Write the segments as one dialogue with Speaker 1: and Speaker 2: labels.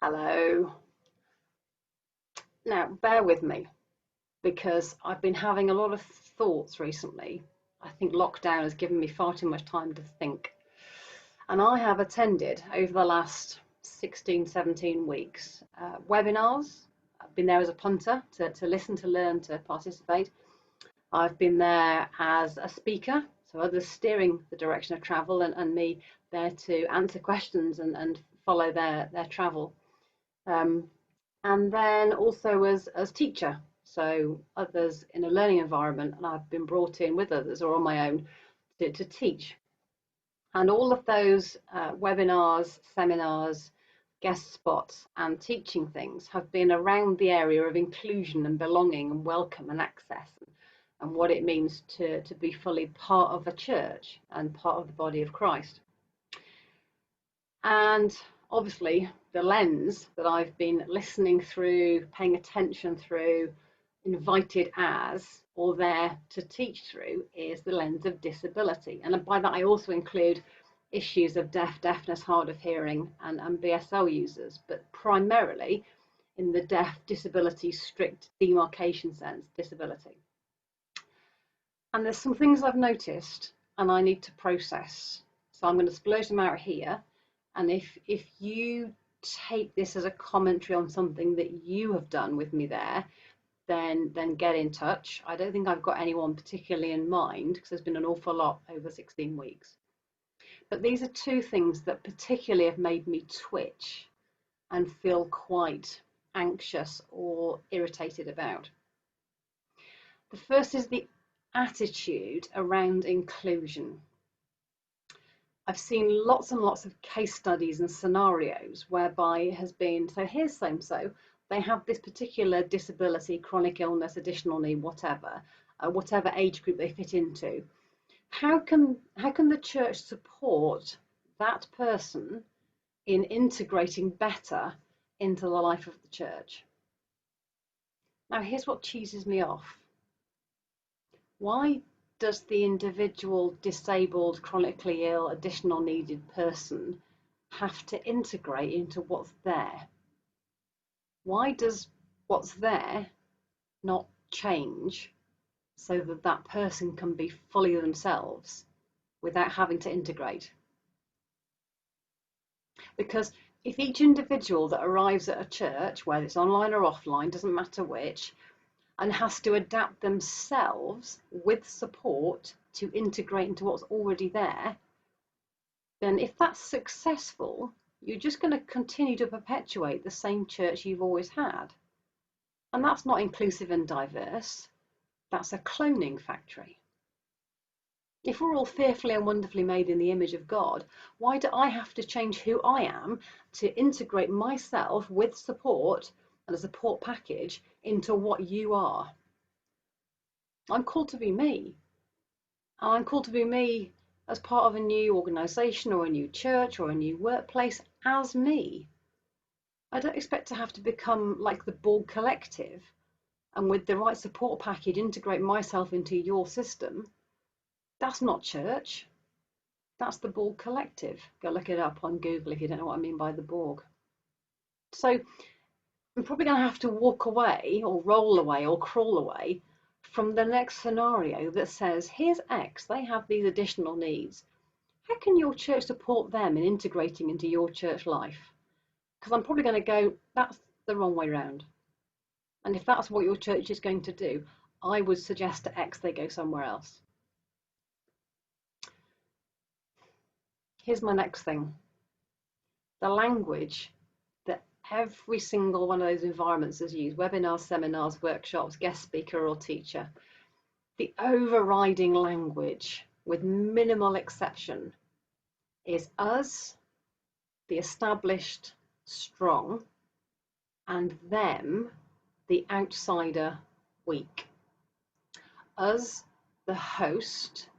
Speaker 1: Hello. Now, bear with me because I've been having a lot of thoughts recently. I think lockdown has given me far too much time to think. And I have attended over the last 16, 17 weeks webinars. I've been there as a punter to listen, to learn, to participate. I've been there as a speaker, so others steering the direction of travel and me there to answer questions and follow their travel. And then also as teacher, so others in a learning environment, and I've been brought in with others or on my own to teach. And all of those webinars, seminars, guest spots and teaching things have been around the area of inclusion and belonging and welcome and access and what it means to be fully part of a church and part of the body of Christ. And obviously, the lens that I've been listening through, paying attention through, invited as, or there to teach through, is the lens of disability. And by that, I also include issues of deafness, hard of hearing, and BSL users, but primarily in the deaf disability strict demarcation sense, disability. And there's some things I've noticed and I need to process. So I'm going to splurge them out here. And if you take this as a commentary on something that you have done with me there, then get in touch. I don't think I've got anyone particularly in mind because there's been an awful lot over 16 weeks. But these are two things that particularly have made me twitch and feel quite anxious or irritated about. The first is the attitude around inclusion. I've seen lots and lots of case studies and scenarios whereby it has been, so here's so-and-so, they have this particular disability, chronic illness, additional need, whatever age group they fit into. How can the church support that person in integrating better into the life of the church? Now, here's what cheeses me off. Why does the individual disabled, chronically ill, additional needed person have to integrate into what's there? Why does what's there not change so that that person can be fully themselves without having to integrate? Because if each individual that arrives at a church, whether it's online or offline, doesn't matter which, and has to adapt themselves with support to integrate into what's already there, then if that's successful, you're just going to continue to perpetuate the same church you've always had. And that's not inclusive and diverse. That's a cloning factory. If we're all fearfully and wonderfully made in the image of God, why do I have to change who I am to integrate myself with support and a support package into what you are? I'm called to be me. And I'm called to be me as part of a new organisation or a new church or a new workplace as me. I don't expect to have to become like the Borg Collective and with the right support package integrate myself into your system. That's not church. That's the Borg Collective. Go look it up on Google if you don't know what I mean by the Borg. So I'm probably going to have to walk away or roll away or crawl away from the next scenario that says, here's X, they have these additional needs. How can your church support them in integrating into your church life? Because I'm probably going to go, that's the wrong way round. And if that's what your church is going to do, I would suggest to X they go somewhere else. Here's my next thing. The language that every single one of those environments has used, webinars, seminars, workshops, guest speaker or teacher, the overriding language with minimal exception is us, the established, strong, and them, the outsider, weak. Us, the host,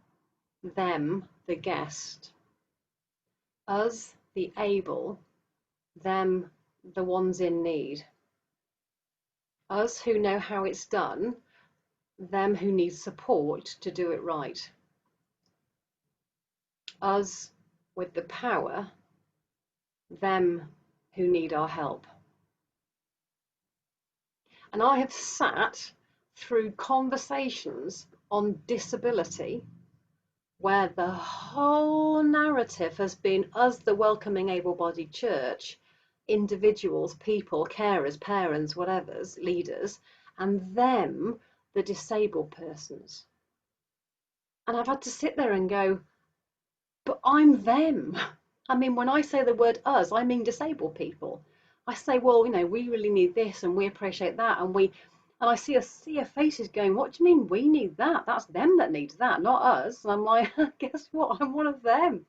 Speaker 1: them, the guest. Us, the able, them, the ones in need. Us who know how it's done, them who need support to do it right. Us with the power, them who need our help. And I have sat through conversations on disability where the whole narrative has been us, the welcoming able-bodied church, individuals, people, carers, parents, whatever's, leaders, and them, the disabled persons. And I've had to sit there and go, but I'm them. I mean, when I say the word us, I mean disabled people. I say, well, we really need this and we appreciate that. And I see a faces going, what do you mean we need that? That's them that needs that, not us. And I'm like, guess what? I'm one of them.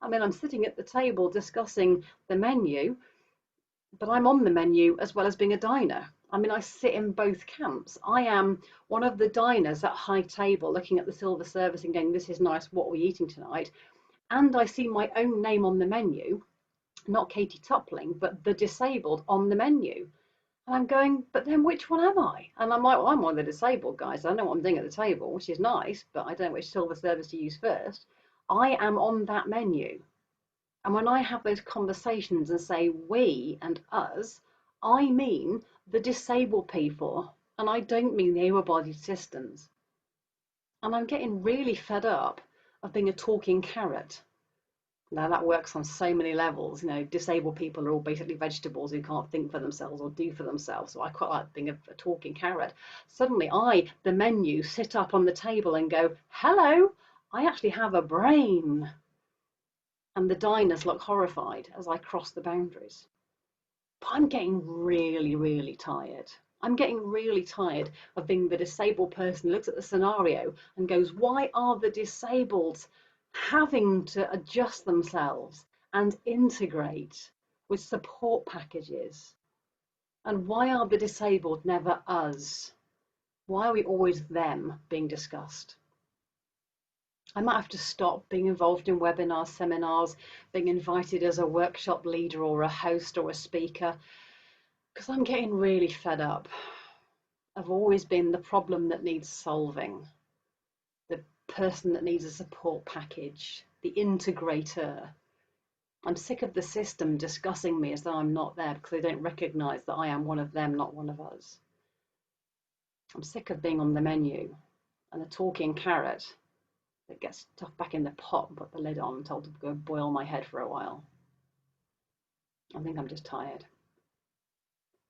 Speaker 1: I mean, I'm sitting at the table discussing the menu, but I'm on the menu as well as being a diner. I mean, I sit in both camps. I am one of the diners at high table looking at the silver service and going, this is nice, what are we eating tonight? And I see my own name on the menu, not Katie Toppling, but the disabled on the menu. And I'm going, but then which one am I? And I'm like, well, I'm one of the disabled guys. I know what I'm doing at the table, which is nice, but I don't know which silver service to use first. I am on that menu. And when I have those conversations and say we and us, I mean the disabled people, and I don't mean the able-bodied systems. And I'm getting really fed up of being a talking carrot. Now that works on so many levels. Disabled people are all basically vegetables who can't think for themselves or do for themselves. So I quite like being a talking carrot. Suddenly I, the menu, sit up on the table and go, hello, I actually have a brain. And the diners look horrified as I cross the boundaries. But I'm getting really, really tired. I'm getting really tired of being the disabled person who looks at the scenario and goes, why are the disabled having to adjust themselves and integrate with support packages? And why are the disabled never us? Why are we always them being discussed? I might have to stop being involved in webinars, seminars, being invited as a workshop leader or a host or a speaker, because I'm getting really fed up. I've always been the problem that needs solving, the person that needs a support package, the integrator. I'm sick of the system discussing me as though I'm not there because they don't recognise that I am one of them, not one of us. I'm sick of being on the menu and a talking carrot that gets stuffed back in the pot and put the lid on and told to go boil my head for a while. I think I'm just tired.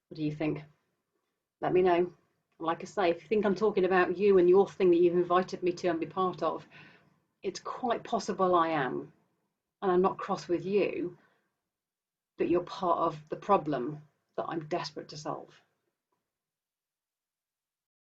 Speaker 1: What do you think? Let me know. Like I say, if you think I'm talking about you and your thing that you've invited me to and be part of, it's quite possible I am. And I'm not cross with you, but you're part of the problem that I'm desperate to solve.